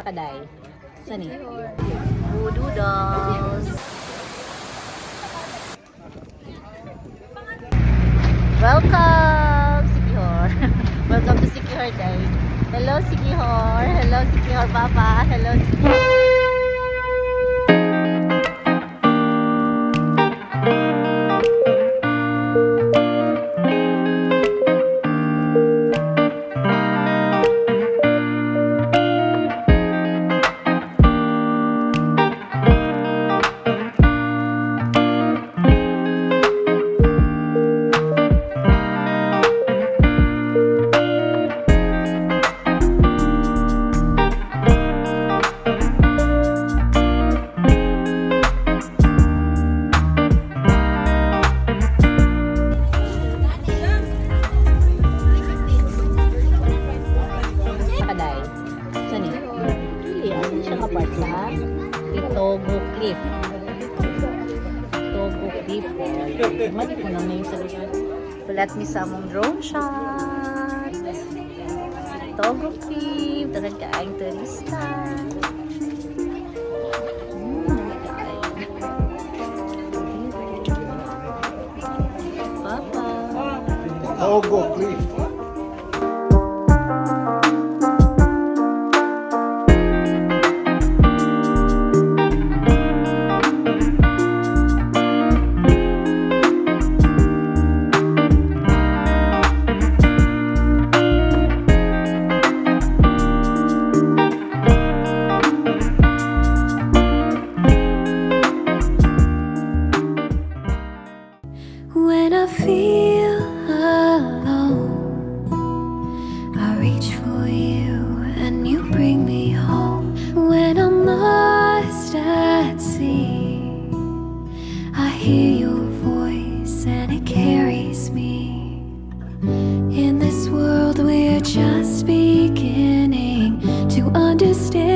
Kaday. Sani? Doodles. Welcome, Sikihor. Welcome to Sikihor Day. Hello, Sikihor. Hello, Sikihor Papa. Hello, Sikihor. Part sa Itogo Cliff. Itogo Cliff. Mali ko na yung salusan. Let me some drone shot. Itogo Cliff. Dagan ka ang turista. Papa. Itogo Cliff. When I feel alone, I reach for you and you bring me home. When I'm lost at sea, I hear your voice and it carries me. In this world we're just beginning to understand.